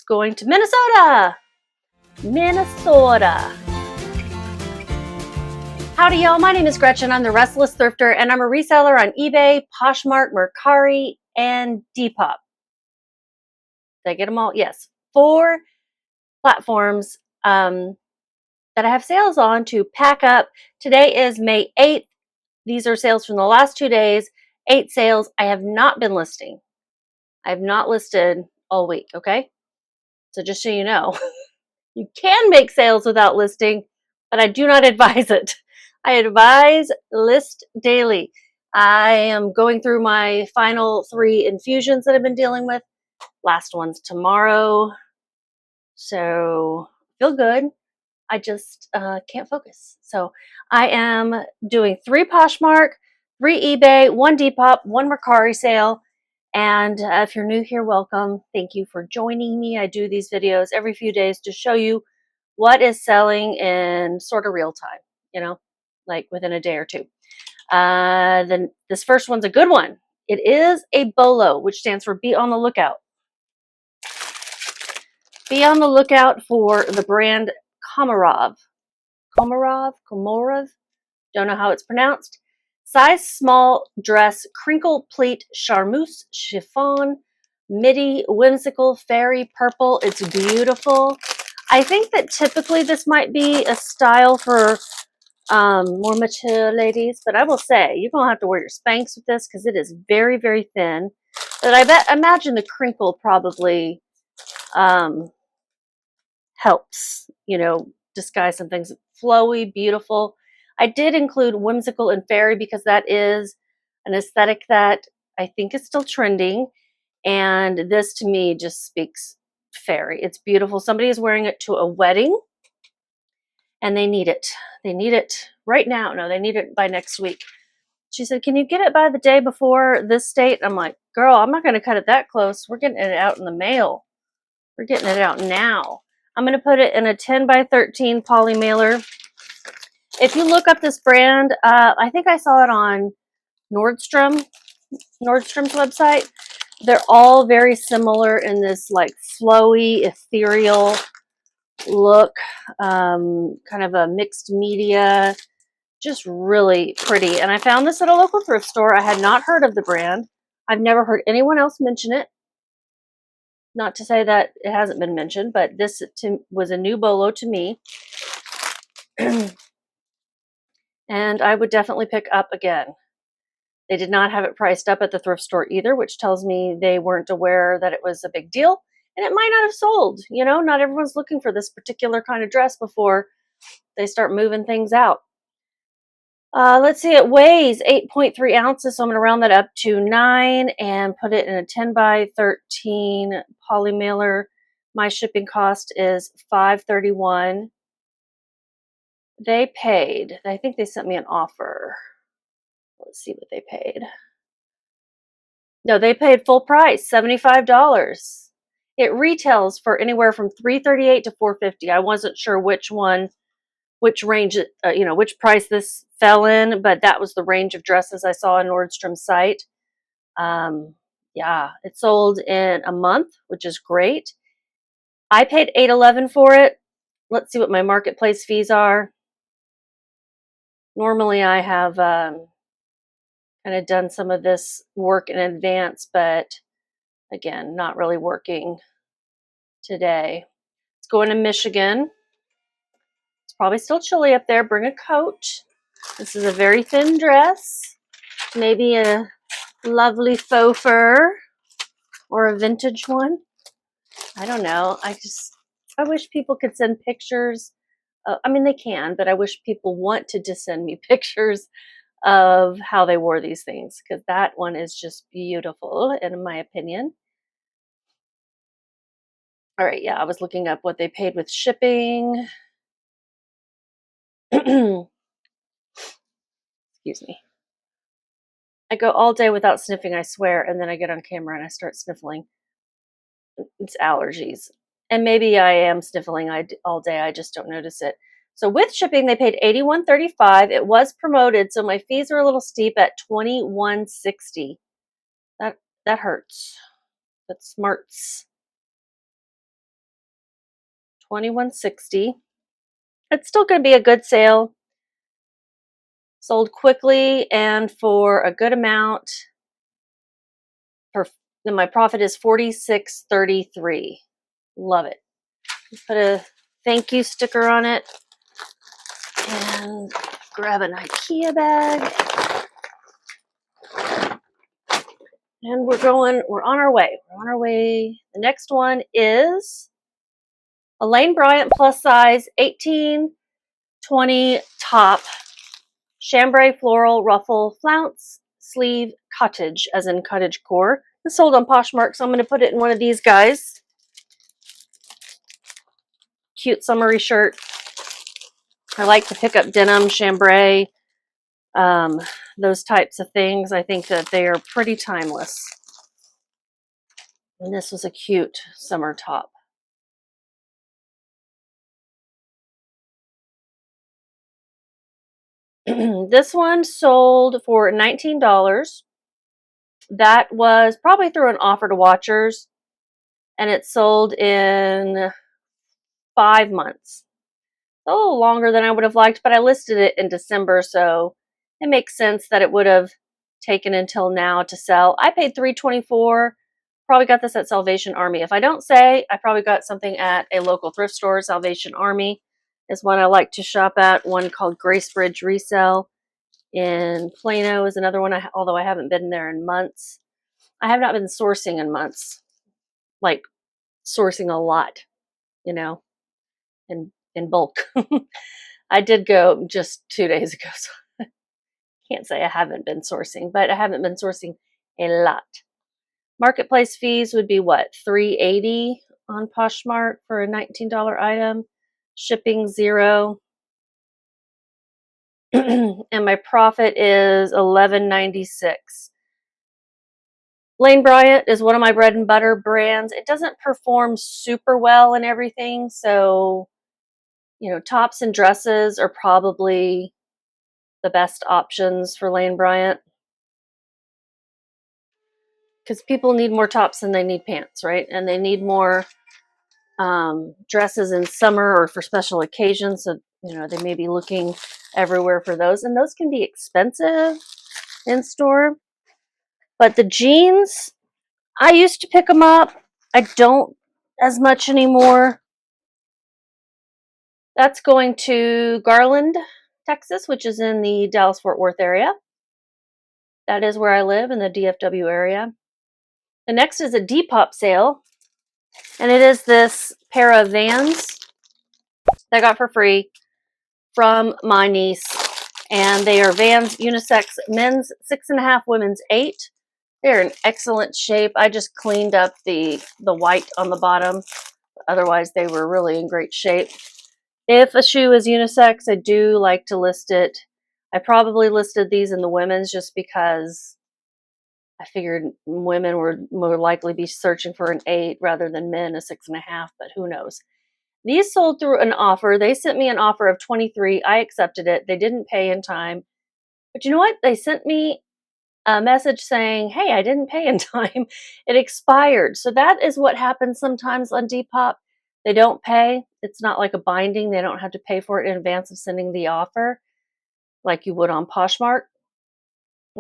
going to Minnesota. Minnesota. Howdy, y'all. My name is Gretchen. I'm the Restless Thrifter, and I'm a reseller on eBay, Poshmark, Mercari, and Depop. Did I get them all? Yes. 4 platforms that I have sales on to pack up. Today is May 8th. These are sales from the last 2 days. 8 sales. I have not been listing. I have not listed all week, okay? So just so you know, you can make sales without listing, but I do not advise it. I advise list daily. I am going through my final 3 infusions that I've been dealing with. Last one's tomorrow. So feel good. I just can't focus. So I am doing 3 Poshmark, 3 eBay, 1 Depop, 1 Mercari sale. And if you're new here, welcome. Thank you for joining me. I do these videos every few days to show you what is selling in sort of real time, you know, like within a day or 2. Then this first one's a good one. It is a BOLO, which stands for Be on the Lookout. Be on the lookout for the brand Komarov. Komarov? Don't know how it's pronounced. Size small dress, crinkle pleat, charmeuse, chiffon, midi, whimsical, fairy purple. It's beautiful. I think that typically this might be a style for more mature ladies, but I will say you're gonna have to wear your Spanx with this because it is very, very thin. But I imagine the crinkle probably helps, you know, disguise some things. Flowy, beautiful. I did include whimsical and fairy because that is an aesthetic that I think is still trending. And this to me just speaks fairy. It's beautiful. Somebody is wearing it to a wedding and they need it. They need it right now. No, they need it by next week. She said, can you get it by the day before this date? I'm like, girl, I'm not going to cut it that close. We're getting it out in the mail. We're getting it out now. I'm going to put it in a 10 by 13 poly mailer. If you look up this brand, I think I saw it on Nordstrom's website. They're all very similar in this like flowy, ethereal look, kind of a mixed media, just really pretty. And I found this at a local thrift store. I had not heard of the brand. I've never heard anyone else mention it. Not to say that it hasn't been mentioned, but this was a new BOLO to me. And I would definitely pick up again. They did not have it priced up at the thrift store either, which tells me they weren't aware that it was a big deal. And it might not have sold. You know, not everyone's looking for this particular kind of dress before they start moving things out. Let's see, it weighs 8.3 ounces, so I'm going to round that up to 9 and put it in a 10 by 13 poly mailer. My shipping cost is $5.31. They paid, I think they sent me an offer. Let's see what they paid. No, they paid full price, $75. It retails for anywhere from $338 to $450. I wasn't sure which one, which range, which price this fell in, but that was the range of dresses I saw on Nordstrom's site. Yeah, it sold in a month, which is great. I paid $8.11 for it. Let's see what my marketplace fees are. Normally I have kind of done some of this work in advance, but again, not really working today. It's going to Michigan. It's probably still chilly up there. Bring a coat. This is a very thin dress. Maybe a lovely faux fur or a vintage one. I don't know. I wish people could send pictures. I mean, they can, but I wish people wanted to send me pictures of how they wore these things, because that one is just beautiful, in my opinion. All right, yeah, I was looking up what they paid with shipping. Excuse me. I go all day without sniffing, I swear, and then I get on camera and I start sniffling. It's allergies. And maybe I am sniffling all day, I just don't notice it. So with shipping, they paid $81.35. It was promoted, so my fees are a little steep at $21.60. That hurts. That smarts. $21.60. It's still going to be a good sale. Sold quickly and for a good amount. Then my profit is $46.33. Love it. Put a thank you sticker on it and grab an IKEA bag. And we're on our way. We're on our way. The next one is a Lane Bryant plus size 18-20 top, chambray floral ruffle flounce sleeve cottage, as in cottage core. It's sold on Poshmark, so I'm going to put it in one of these guys. Cute summery shirt. I like to pick up denim, chambray, those types of things. I think that they are pretty timeless. And this was a cute summer top. This one sold for $19. That was probably through an offer to watchers, and it sold in 5 months. A little longer than I would have liked, but I listed it in December, so it makes sense that it would have taken until now to sell. I paid $3.24. Probably got this at Salvation Army. If I don't say, I probably got something at a local thrift store. Salvation Army is one I like to shop at. One called Gracebridge Resale in Plano is another one, although I haven't been there in months. I have not been sourcing in months, like sourcing a lot, you know, in bulk. I did go just 2 days ago, so I can't say I haven't been sourcing, but I haven't been sourcing a lot. Marketplace fees would be what, $3.80 on Poshmark for a $19 item, shipping $0. And my profit is $11.96. Lane Bryant is one of my bread and butter brands. It doesn't perform super well and everything, so tops and dresses are probably the best options for Lane Bryant, because people need more tops than they need pants, right? And they need more dresses in summer or for special occasions, so they may be looking everywhere for those, and those can be expensive in store. But the jeans, I used to pick them up. I don't as much anymore. That's going to Garland, Texas, which is in the Dallas-Fort Worth area. That is where I live, in the DFW area. The next is a Depop sale, and it is this pair of Vans that I got for free from my niece. And they are Vans unisex, men's 6.5, women's 8. They're in excellent shape. I just cleaned up the white on the bottom. Otherwise, they were really in great shape. If a shoe is unisex, I do like to list it. I probably listed these in the women's just because I figured women would more likely be searching for an 8 rather than men a 6.5, but who knows. These sold through an offer. They sent me an offer of $23. I accepted it. They didn't pay in time. But you know what? They sent me a message saying, hey, I didn't pay in time. It expired. So that is what happens sometimes on Depop. They don't pay. It's not like a binding. They don't have to pay for it in advance of sending the offer like you would on Poshmark.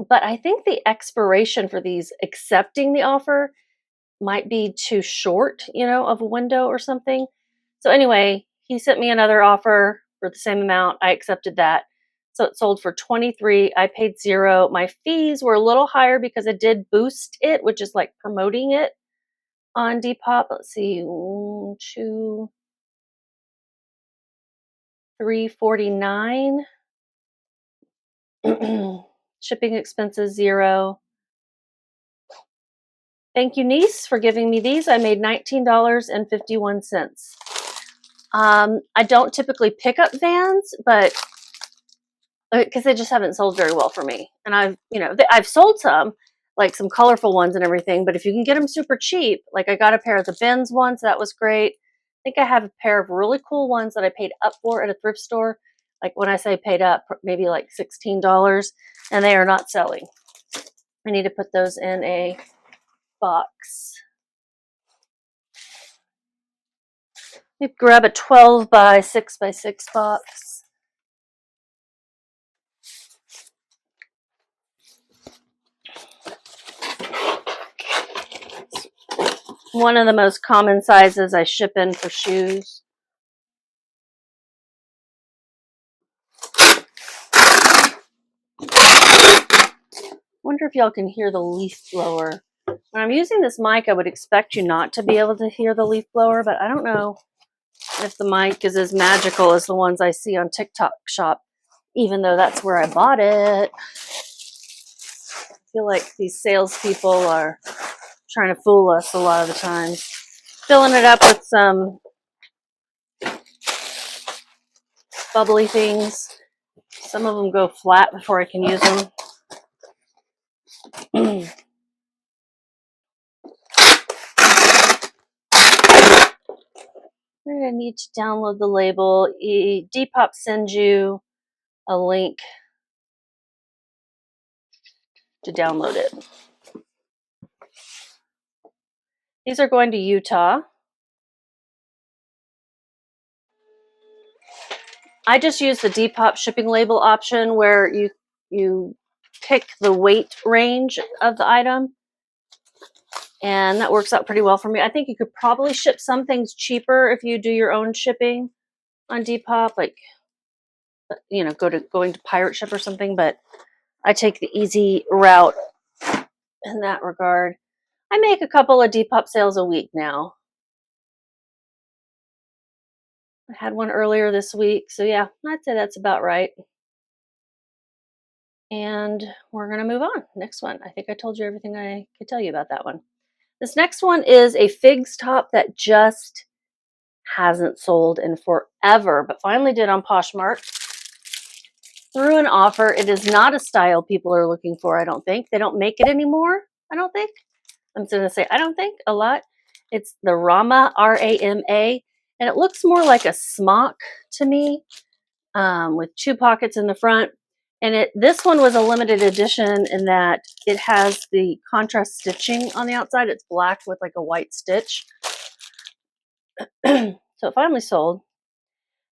But I think the expiration for these accepting the offer might be too short, of a window or something. So anyway, he sent me another offer for the same amount. I accepted that. So it sold for $23. I paid $0. My fees were a little higher because I did boost it, which is like promoting it on Depop. Let's see, $3.49. Shipping expenses $0. Thank you, niece, for giving me these. I made $19.51. I don't typically pick up Vans, but because they just haven't sold very well for me. And I've sold some, like some colorful ones and everything, but if you can get them super cheap, like I got a pair of the Benz ones, that was great. I think I have a pair of really cool ones that I paid up for at a thrift store. Like when I say paid up, maybe like $16, and they are not selling. I need to put those in a box. Let me grab a 12 by 6 by 6 box. One of the most common sizes I ship in for shoes. Wonder if y'all can hear the leaf blower. When I'm using this mic, I would expect you not to be able to hear the leaf blower, but I don't know if the mic is as magical as the ones I see on TikTok shop, even though that's where I bought it. I feel like these salespeople are trying to fool us a lot of the time. Filling it up with some bubbly things. Some of them go flat before I can use them. You're going to need to download the label. Depop sends you a link to download it. These are going to Utah. I just use the Depop shipping label option where you pick the weight range of the item, and that works out pretty well for me. I think you could probably ship some things cheaper if you do your own shipping on Depop, like going to Pirate Ship or something, but I take the easy route in that regard. I make a couple of Depop sales a week now. I had one earlier this week, so yeah, I'd say that's about right. And we're going to move on. Next one. I think I told you everything I could tell you about that one. This next one is a figs top that just hasn't sold in forever, but finally did on Poshmark through an offer. It is not a style people are looking for, I don't think. They don't make it anymore, I don't think. I'm just going to say I don't think a lot. It's the Rama, R-A-M-A, and it looks more like a smock to me, with 2 pockets in the front. And this one was a limited edition in that it has the contrast stitching on the outside. It's black with like a white stitch. So it finally sold.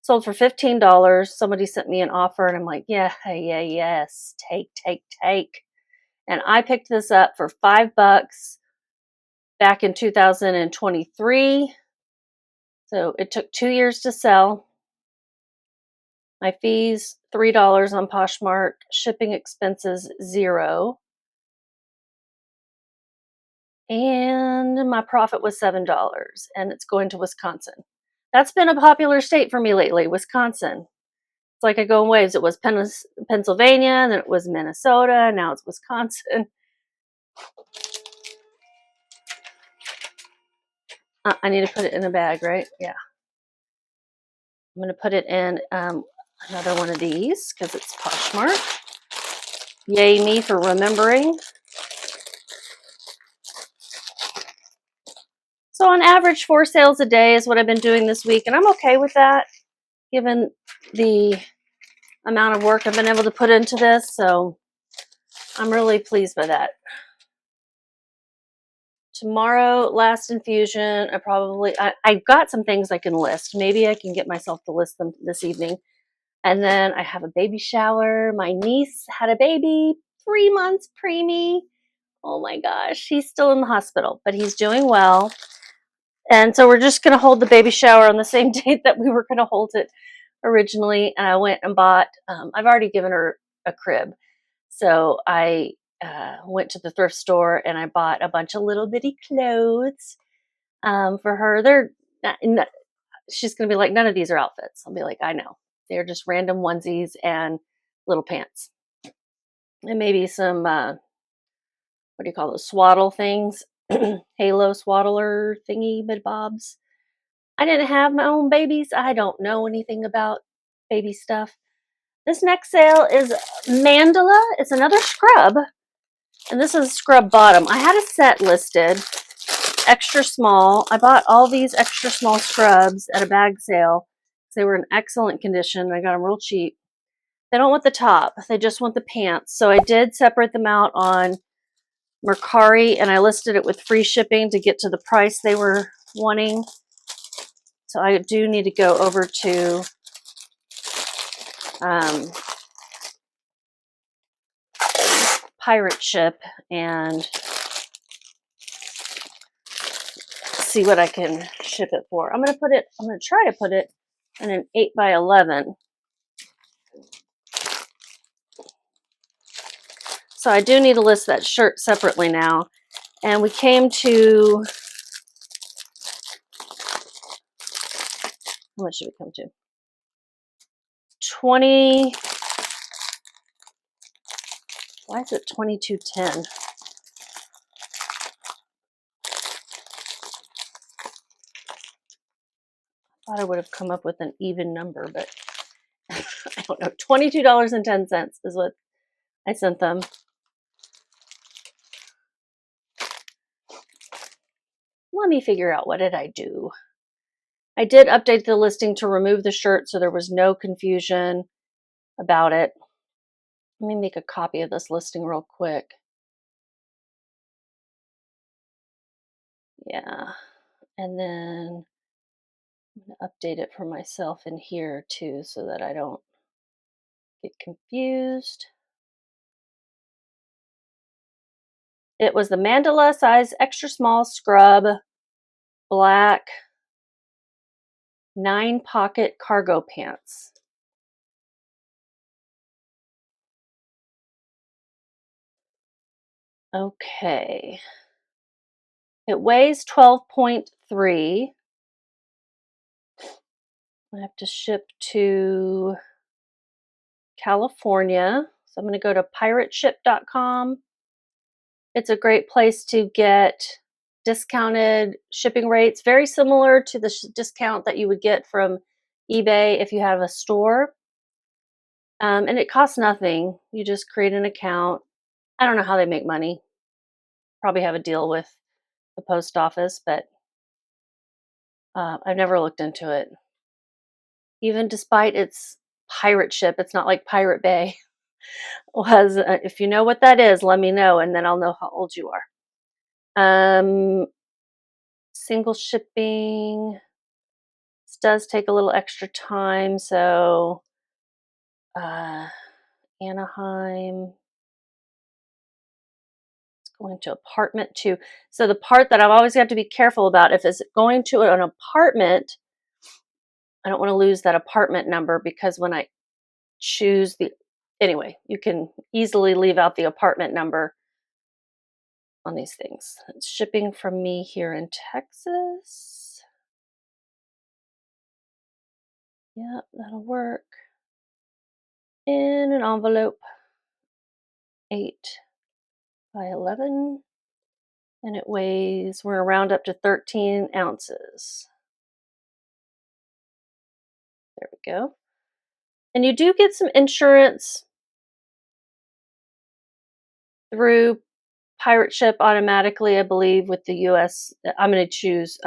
Sold for $15. Somebody sent me an offer and I'm like, yes, take. And I picked this up for $5 back in 2023. So it took 2 years to sell. My fees, $3 on Poshmark. Shipping expenses, $0. And my profit was $7. And it's going to Wisconsin. That's been a popular state for me lately, Wisconsin. It's like I go in waves. It was Pennsylvania, then it was Minnesota, now it's Wisconsin. I need to put it in a bag, right? Yeah. I'm going to put it in another one of these because it's Poshmark. Yay me for remembering. So on average, 4 sales a day is what I've been doing this week, and I'm okay with that given the amount of work I've been able to put into this, so I'm really pleased by that. Tomorrow, last infusion, I've got some things I can list. Maybe I can get myself to list them this evening. And then I have a baby shower. My niece had a baby, 3 months preemie. Oh my gosh, he's still in the hospital, but he's doing well. And so we're just going to hold the baby shower on the same date that we were going to hold it originally. And I went and bought, I've already given her a crib. So I went to the thrift store and I bought a bunch of little bitty clothes for her. She's going to be like, none of these are outfits. I'll be like, I know. They're just random onesies and little pants. And maybe some, what do you call those, swaddle things? Halo swaddler thingy bobs. I didn't have my own babies. I don't know anything about baby stuff. This next sale is Mandala. It's another scrub. And this is scrub bottom. I had a set listed, extra small. I bought all these extra small scrubs at a bag sale. They were in excellent condition. I got them real cheap. They don't want the top. They just want the pants. So I did separate them out on Mercari, and I listed it with free shipping to get to the price they were wanting. So I do need to go over to Pirate Ship and see what I can ship it for. I'm going to try to put it in an 8x11. So I do need to list that shirt separately now. And we came to, how much did we come to? 20, why is it 22.10? I thought I would have come up with an even number, but I don't know. $22.10 is what I sent them. Let me figure out, what did I do? I did update the listing to remove the shirt so there was no confusion about it. Let me make a copy of this listing real quick. Yeah. And then I'm going to update it for myself in here too so that I don't get confused. It was the mandala size extra small scrub black 9-pocket cargo pants. Okay. It weighs 12.3. I have to ship to California. So I'm going to go to pirateship.com. It's a great place to get discounted shipping rates, very similar to the discount that you would get from eBay if you have a store. And it costs nothing. You just create an account. I don't know how they make money. Probably have a deal with the post office, but I've never looked into it. Even despite its pirate ship, it's not like Pirate Bay was. If you know what that is, let me know, and then I'll know how old you are. Single shipping. This does take a little extra time, so Anaheim. It's going to apartment 2. So the part that I've always got to be careful about, if it's going to an apartment, I don't want to lose that apartment number, because when I choose anyway, you can easily leave out the apartment number on these things. It's shipping from me here in Texas. Yep, that'll work. In an envelope, 8x11, and it weighs, we're gonna round up to 13 ounces. There we go. And you do get some insurance through Pirate Ship automatically, I believe, with the US. I'm going to choose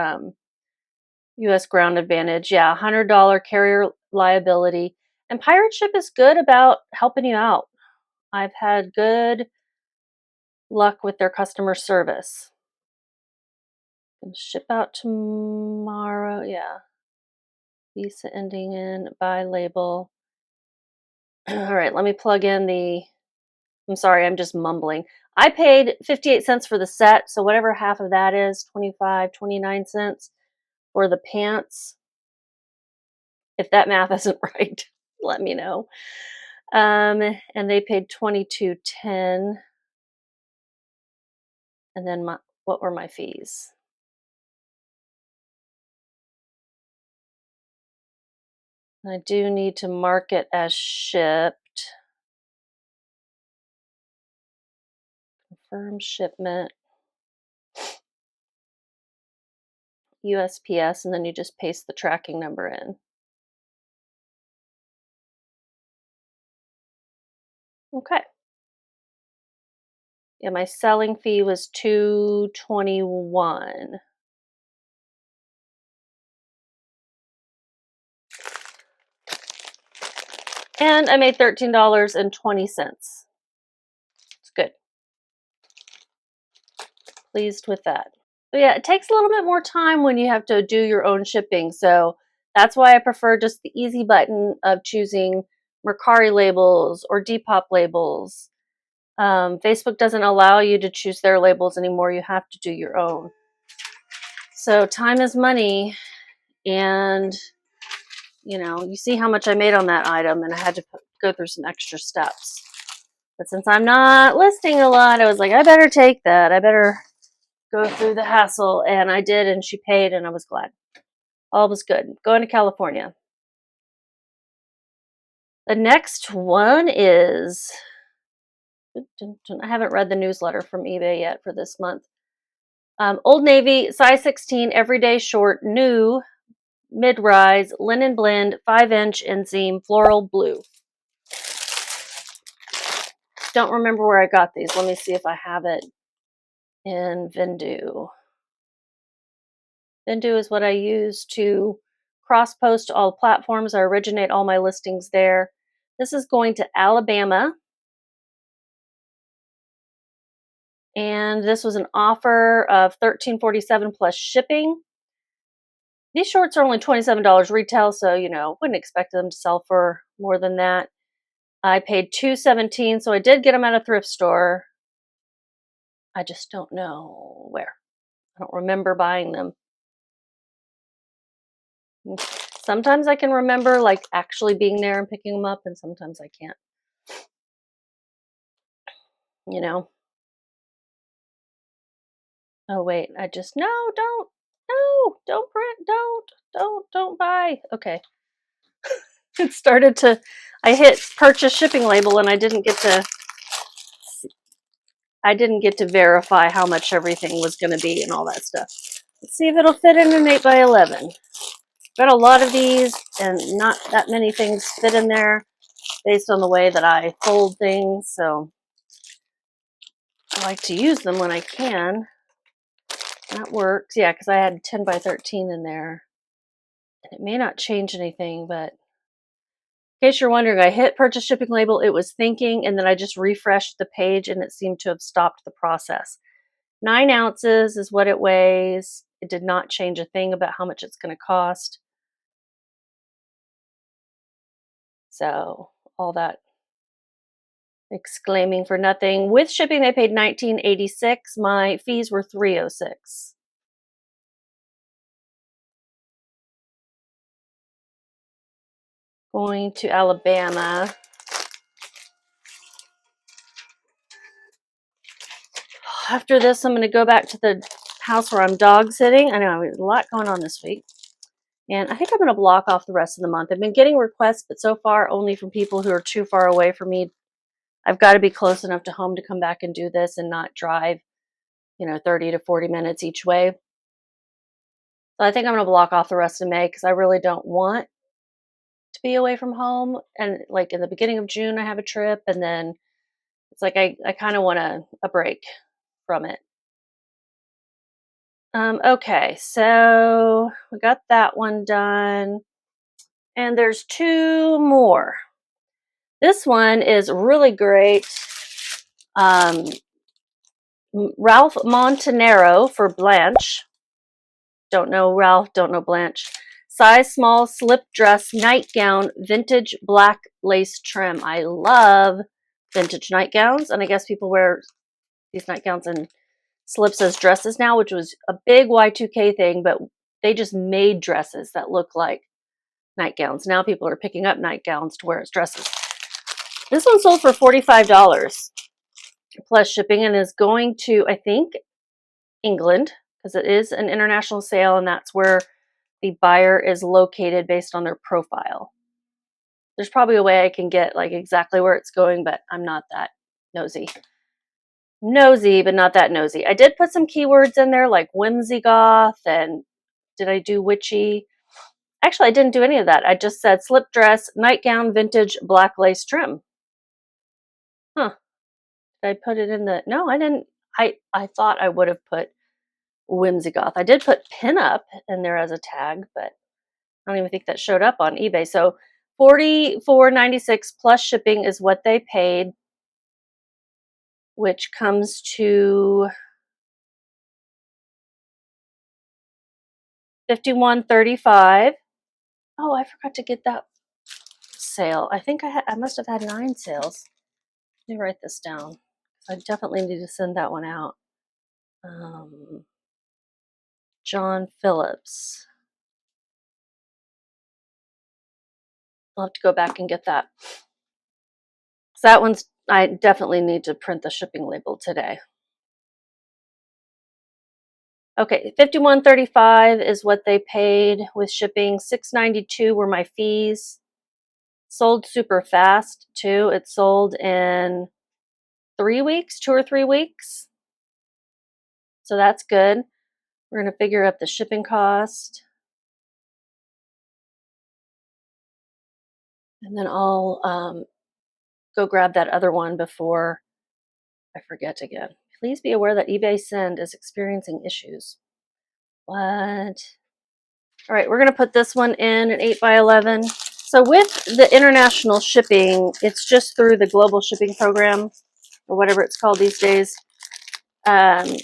US Ground Advantage. Yeah, $100 carrier liability. And Pirate Ship is good about helping you out. I've had good luck with their customer service. And ship out tomorrow. Yeah. Visa ending in by label. All right, let me plug in I'm sorry, I'm just mumbling. I paid 58 cents for the set, so whatever half of that is, 25, 29 cents for the pants. If that math isn't right, let me know. And they paid 22.10. And then what were my fees? I do need to mark it as shipped. Confirm shipment. USPS, and then you just paste the tracking number in. Okay. Yeah, my selling fee was $221. And I made $13.20. It's good. Pleased with that. But yeah, it takes a little bit more time when you have to do your own shipping. So that's why I prefer just the easy button of choosing Mercari labels or Depop labels. Facebook doesn't allow you to choose their labels anymore. You have to do your own. So time is money, and you see how much I made on that item, and I had to go through some extra steps. But since I'm not listing a lot, I was like, I better take that. I better go through the hassle, and I did, and she paid, and I was glad. All was good. Going to California. The next one is, I haven't read the newsletter from eBay yet for this month. Old Navy, size 16, everyday short, new, mid-rise, linen blend, 5-inch inseam, floral blue. Don't remember where I got these. Let me see if I have it in Vendoo. Vendoo is what I use to cross-post all platforms. I originate all my listings there. This is going to Alabama. And this was an offer of $13.47 plus shipping. These shorts are only $27 retail, so wouldn't expect them to sell for more than that. I paid $2.17, so I did get them at a thrift store. I just don't know where. I don't remember buying them. Sometimes I can remember like actually being there and picking them up, and sometimes I can't. Oh wait, don't print, don't buy. Okay. It started to, I hit purchase shipping label, and I didn't get to verify how much everything was going to be and all that stuff. Let's see if it'll fit in an 8x11. Got a lot of these, and not that many things fit in there based on the way that I fold things, so I like to use them when I can. That works. Yeah, because I had 10x13 in there. And it may not change anything, but in case you're wondering, I hit purchase shipping label, it was thinking, and then I just refreshed the page, and it seemed to have stopped the process. 9 ounces is what it weighs. It did not change a thing about how much it's going to cost. So all that exclaiming for nothing. With shipping, they paid $19.86. My fees were $3.06. Going to Alabama. After this, I'm going to go back to the house where I'm dog sitting. I know there's a lot going on this week. And I think I'm going to block off the rest of the month. I've been getting requests, but so far only from people who are too far away from me. I've got to be close enough to home to come back and do this and not drive, 30 to 40 minutes each way. So I think I'm going to block off the rest of May because I really don't want to be away from home. And like in the beginning of June, I have a trip, and then it's like I kind of want a break from it. Okay, so we got that one done. And there's 2 more. This one is really great. Ralph Montanero for Blanche. Don't know Ralph, don't know Blanche. Size small, slip dress, nightgown, vintage black lace trim. I love vintage nightgowns, and I guess people wear these nightgowns and slips as dresses now, which was a big Y2K thing, but they just made dresses that look like nightgowns. Now people are picking up nightgowns to wear as dresses. This one sold for $45 plus shipping, and is going to, I think, England, because it is an international sale, and that's where the buyer is located based on their profile. There's probably a way I can get like exactly where it's going, but I'm not that nosy. But not that nosy. I did put some keywords in there like whimsy goth, and did I do witchy? Actually, I didn't do any of that. I just said slip dress, nightgown, vintage, black lace trim. Huh. Did I put it in the... No, I didn't. I thought I would have put whimsy goth. I did put pinup in there as a tag, but I don't even think that showed up on eBay. So $44.96 plus shipping is what they paid, which comes to $51.35. Oh, I forgot to get that sale. I think I must have had 9 sales. Let me write this down. I definitely need to send that one out. John Phillips. I'll have to go back and get that. So that one's, I definitely need to print the shipping label today. Okay, $51.35 is what they paid with shipping. $6.92 were my fees. Sold super fast too. It sold in 3 weeks, 2 or 3 weeks. So that's good. We're going to figure out the shipping cost. And then I'll go grab that other one before I forget again. Please be aware that eBay Send is experiencing issues. What? All right, we're going to put this one in an 8x11. So with the international shipping, it's just through the global shipping program or whatever it's called these days. And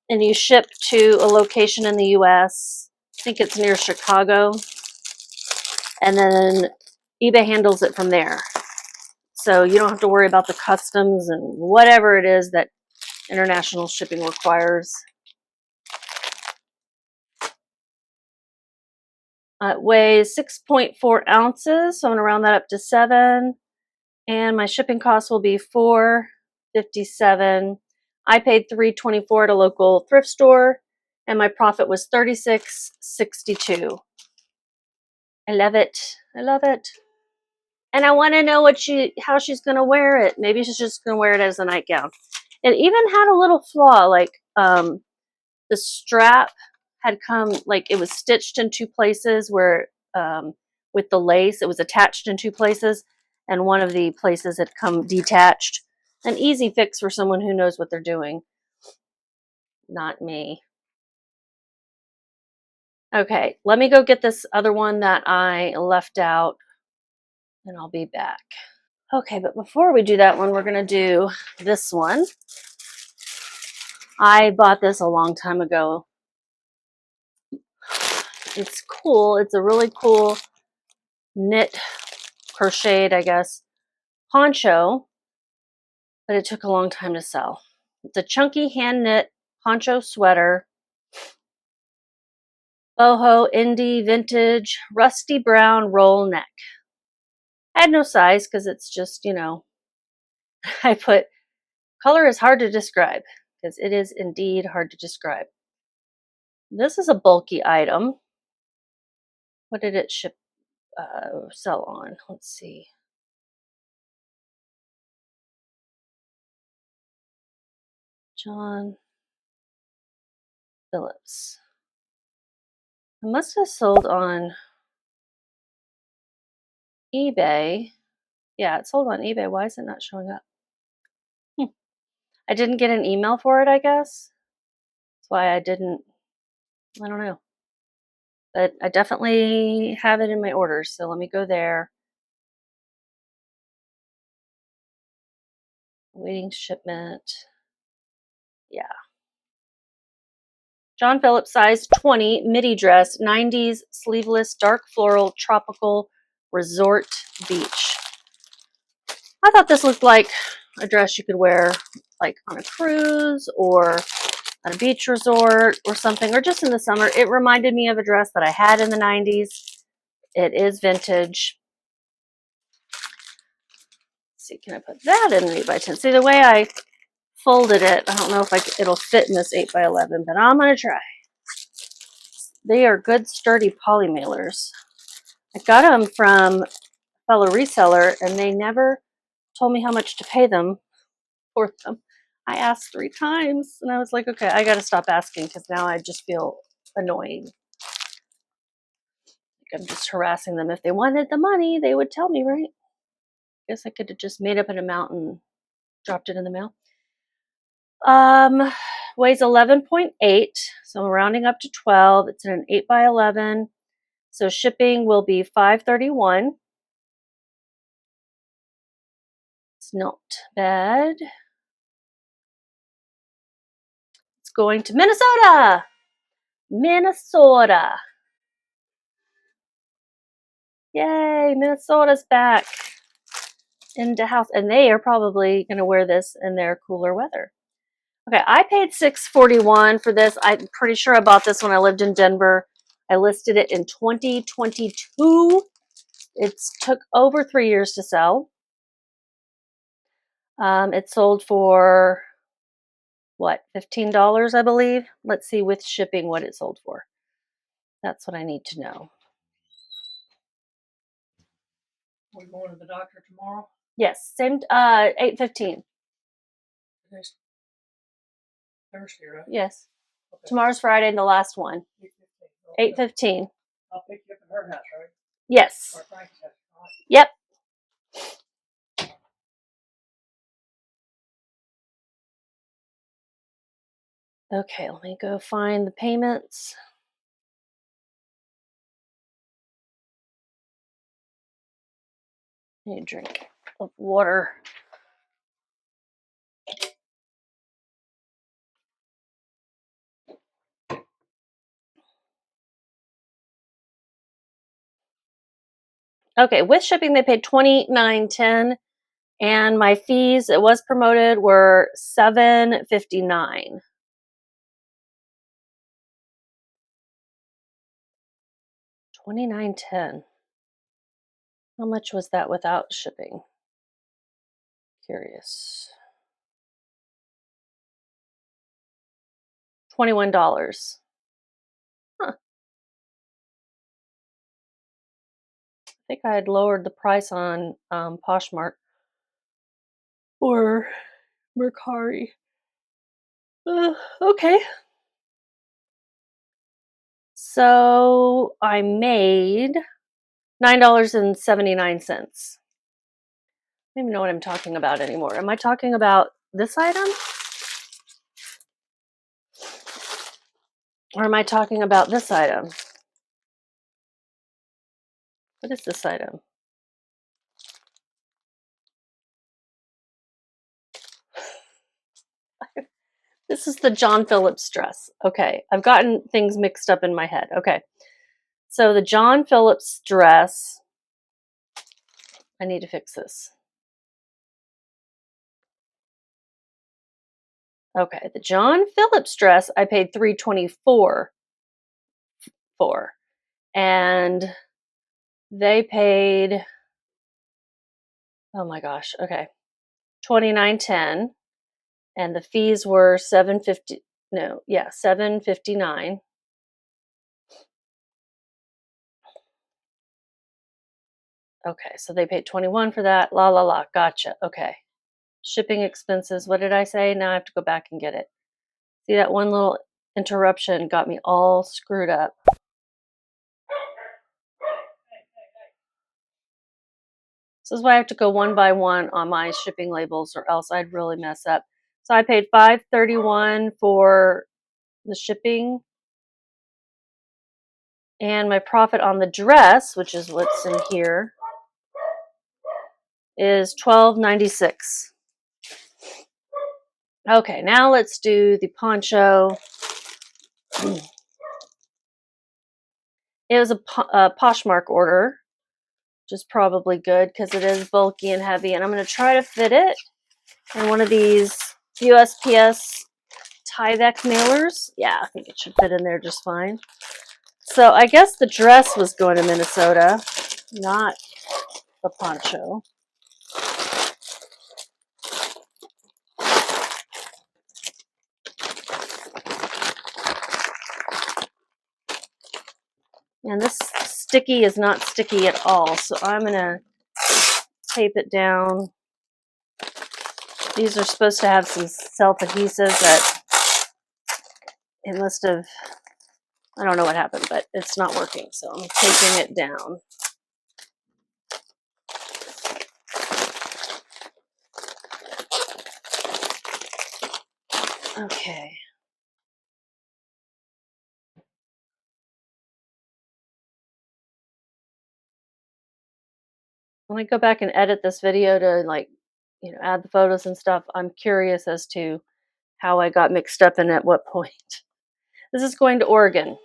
you ship to a location in the US. I think it's near Chicago. And then eBay handles it from there. So you don't have to worry about the customs and whatever it is that international shipping requires. It weighs 6.4 ounces, so I'm going to round that up to 7. And my shipping cost will be $4.57. I paid $3.24 at a local thrift store, and my profit was $36.62. I love it. I love it. And I want to know how she's going to wear it. Maybe she's just going to wear it as a nightgown. It even had a little flaw, like the strap had come, like it was stitched in 2 places where with the lace, it was attached in 2 places, and one of the places had come detached. An easy fix for someone who knows what they're doing. Not me. Okay, let me go get this other one that I left out, and I'll be back. Okay, but before we do that one, we're going to do this one. I bought this a long time ago. It's cool. It's a really cool knit, crocheted, I guess, poncho, but it took a long time to sell. It's a chunky hand knit poncho sweater. Boho, indie, vintage, rusty brown roll neck. I had no size because it's just, I put color is hard to describe because it is indeed hard to describe. This is a bulky item. What did it sell on? Let's see. John Phillips. I must have sold on eBay. Yeah, it sold on eBay. Why is it not showing up? I didn't get an email for it, I guess. That's why I don't know. But I definitely have it in my orders, so let me go there. Waiting shipment. Yeah. John Phillips, size 20, midi dress, 90s, sleeveless, dark floral, tropical, resort, beach. I thought this looked like a dress you could wear like on a cruise or on a beach resort or something, or just in the summer. It reminded me of a dress that I had in the 90s. It is vintage. Let's see, can I put that in an 8x10? See, the way I folded it, I don't know if it'll fit in this 8x11, but I'm going to try. They are good, sturdy poly mailers. I got them from a fellow reseller, and they never told me how much to pay them for them. I asked 3 times, and I was like, okay, I got to stop asking because now I just feel annoying. Like I'm just harassing them. If they wanted the money, they would tell me, right? I guess I could have just made up an amount and dropped it in the mail. Weighs 11.8, so I'm rounding up to 12. It's in an 8x11, so shipping will be $5.31. It's not bad. It's going to Minnesota. Minnesota. Yay, Minnesota's back into house. And they are probably going to wear this in their cooler weather. Okay, I paid $6.41 for this. I'm pretty sure I bought this when I lived in Denver. I listed it in 2022. It took over 3 years to sell. It sold for, what, $15, I believe? Let's see with shipping what it sold for. That's what I need to know. We're going to the doctor tomorrow? Yes, same, 8:15. Today's Thursday, right? Yes. Okay. Tomorrow's Friday and the last one. 8:15. Okay. 8:15. I'll pick you up at her house, right? Yes. Or Frank's house. Right. Yep. Okay, let me go find the payments. I need a drink of water. Okay, with shipping they paid $29.10, and my fees, it was promoted, were $7.59. $29.10. How much was that without shipping? Curious. $21. Huh. I think I had lowered the price on Poshmark or Mercari. Okay. So I made $9.79. I don't even know what I'm talking about anymore. Am I talking about this item? Or am I talking about this item? What is this item? This is the John Phillips dress. Okay, I've gotten things mixed up in my head. Okay, so the John Phillips dress, I need to fix this. Okay, the John Phillips dress I paid $3.24 for, and they paid, oh my gosh, okay, $29.10, and the fees were $7.59. Okay, so they paid $21 for that. La la la, gotcha. Okay, shipping expenses. What did I say? Now I have to go back and get it. See, that one little interruption got me all screwed up. This is why I have to go one by one on my shipping labels, or else I'd really mess up. So I paid $5.31 for the shipping, and my profit on the dress, which is what's in here, is $12.96. Okay, now let's do the poncho. It was a Poshmark order, which is probably good because it is bulky and heavy, and I'm going to try to fit it in one of these USPS Tyvek mailers. Yeah, I think it should fit in there just fine. So I guess the dress was going to Minnesota, not the poncho. And this sticky is not sticky at all, so I'm going to tape it down. These are supposed to have some self-adhesive that it must have, I don't know what happened, but it's not working, so I'm taping it down. Okay. When I go back and edit this video to add the photos and stuff, I'm curious as to how I got mixed up and at what point. This is going to Oregon.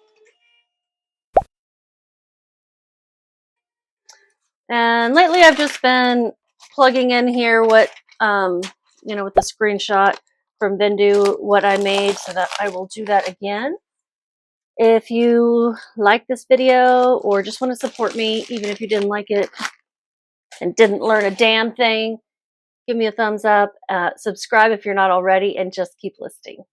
And lately I've just been plugging in here what, you know, with the screenshot from Vendoo, what I made, so that I will do that again. If you like this video or just want to support me, even if you didn't like it and didn't learn a damn thing, give me a thumbs up, subscribe if you're not already, and just keep listening.